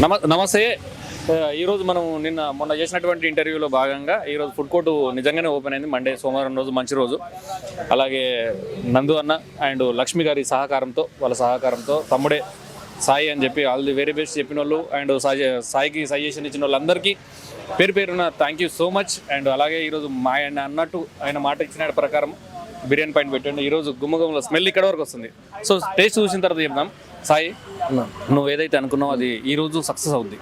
నమస్తే. ఈరోజు మనం మొన్న చేసినటువంటి ఇంటర్వ్యూలో భాగంగా ఈరోజు ఫుడ్ కోర్టు నిజంగానే ఓపెన్ అయింది. మండే సోమవారం రోజు మంచి రోజు. అలాగే నందు అన్న అండ్ లక్ష్మి గారి వాళ్ళ సహకారంతో తమ్ముడే సాయి అని చెప్పి ఆల్ ది వెరీ బెస్ట్ చెప్పిన వాళ్ళు అండ్ సాయికి సజెషన్ ఇచ్చిన వాళ్ళందరికీ పేరున thank you so much. And అలాగే ఈరోజు ఆయన అన్నట్టు ఆయన మాట ఇచ్చిన ప్రకారం బిర్యానీ పాయింట్ పెట్టండి. ఈరోజు గుమ్మగుమ్మల స్మెల్ ఇక్కడ వరకు వస్తుంది. సో టేస్ట్ చూసిన తర్వాత చెప్దాం. సాయి, నువ్వు ఏదైతే అనుకున్నావు అది ఈ రోజు సక్సెస్ అవుద్ది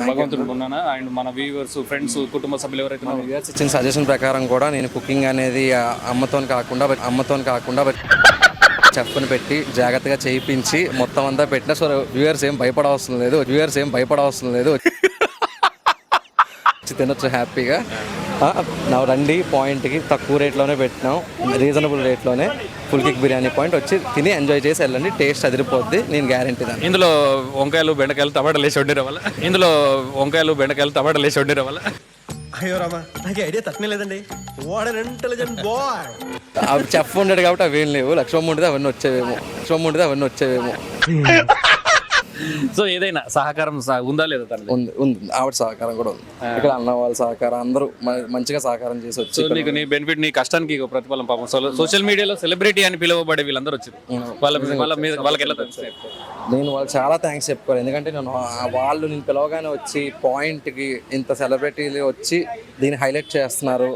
భగవంతుడు కొన్నానా. అండ్ మన వ్యూవర్స్, ఫ్రెండ్స్, కుటుంబ సభ్యులు ఎవరైతే వ్యూవర్స్ ఇచ్చిన సజెషన్ ప్రకారం కూడా నేను కుకింగ్ అనేది అమ్మతో కాకుండా చెఫ్ని పెట్టి జాగ్రత్తగా చేయించి మొత్తం అంతా పెట్టినా. సో వ్యూవర్స్ ఏం భయపడవసరం లేదు తినొచ్చు హ్యాపీగా. నా రండి పాయింట్కి తక్కువ రేట్లోనే పెట్టినాం, రీజనబుల్ రేట్లోనే ఫుల్ కిక్ బిర్యానీ పాయింట్ వచ్చి తిని ఎంజాయ్ చేసి వెళ్ళండి. టేస్ట్ అదిరిపోద్ది, నేను గ్యారంటీ దాన్ని. ఇందులో వంకాయలు బెండకాయలు టమాటాలు వేసి వండిన వల్ల అయ్యో రామా, నాకు ఐడియా తక్కువ లేదండి. What an intelligent boy. అవి చెఫ్ ఉండడు కాబట్టి అవేం లేవు. లక్ష్మమ్మ ఉంటే అవన్నీ వచ్చేవేమో. సో ఏదైనా సహకారం ఉందా లేదా? ఉంది ఆవిడ సహకారం కూడా ఉంది. ఇక్కడ అన్న వాళ్ళ సహకారం, అందరూ మంచిగా సహకారం చేసి వచ్చి నీకు నీ బెనిఫిట్, నీ కష్టానికి ప్రతిఫలం. పాపం సోషల్ మీడియాలో సెలబ్రిటీ అని పిలువబడే వీళ్ళందరూ వచ్చారు. నేను వాళ్ళు చాలా థ్యాంక్స్ చెప్పుకోవాలి. ఎందుకంటే నేను పిలవగానే వచ్చి పాయింట్కి ఇంత సెలబ్రిటీలు వచ్చి దీన్ని హైలైట్ చేస్తున్నారు.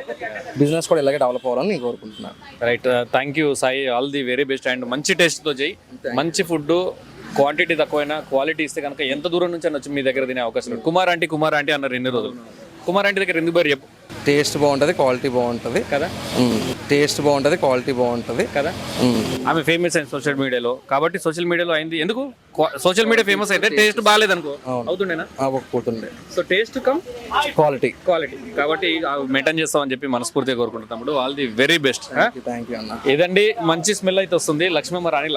బిజినెస్ కూడా ఇలాగే డెవలప్ అవ్వాలని నేను కోరుకుంటున్నాను. Right, thank you Sai, all the very best. And మంచి టేస్ట్తో చేయి, మంచి ఫుడ్, క్వాంటిటీ తక్కువైనా క్వాలిటీ ఇస్తే కనుక ఎంత దూరం నుంచి అని వచ్చి మీ దగ్గర తినే అవకాశం ఉంది. కుమార్ ఆంటీ అన్నారు ఎన్ని రోజులు. కుమార్ ఆంటీ దగ్గర ఎందుకు పేరు చెప్పు. టేస్ట్ బాగుంటుంది, క్వాలిటీ బాగుంటుంది కదా. ఆమె ఫేమస్ అయింది సోషల్ మీడియాలో, కాబట్టి సోషల్ మీడియాలో అయింది. ఎందుకు సోషల్ మీడియా ఫేమస్ అయితే టేస్ట్ బాగాలేదు అనుకో, అవుతుండేనా? పోతుండే. సో టేస్ట్ కమ్ క్వాలిటీ కాబట్టి మెయింటైన్ చేస్తామని చెప్పి మనస్ఫూర్తిగా కోరుకుంటున్నాము. All the very best. Thank you అన్న. ఏదండి, మంచి స్మెల్ అయితే వస్తుంది.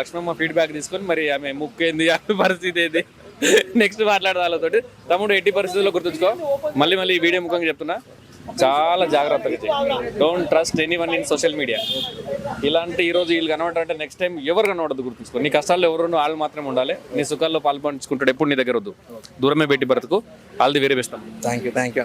లక్ష్మమ్మ ఫీడ్బ్యాక్ తీసుకొని మరి ఆమె ముక్కేంది, ఆమె పరిస్థితి ఏంది నెక్స్ట్ మాట్లాడదా వాళ్ళతోటి. తమ్ముడు ఎట్టి పరిస్థితుల్లో గుర్తుంచుకో. మళ్ళీ ఈ వీడియో ముఖంగా చెప్తున్నా, చాలా జాగ్రత్తగా చేయి. Don't trust anyone in social media. ఇలాంటి ఈరోజు వీళ్ళు కనబడారంటే నెక్స్ట్ టైం ఎవరు కనబడదు గుర్తుంచుకో. నీ కష్టాల్లో ఎవరు వాళ్ళు మాత్రమే ఉండాలి. నీ సుఖాల్లో పాల్పంచుకుంటాడు ఎప్పుడు నీ దగ్గర వద్దు. దూరమే పెట్టి బ్రతుకు. All the very best. Thank you.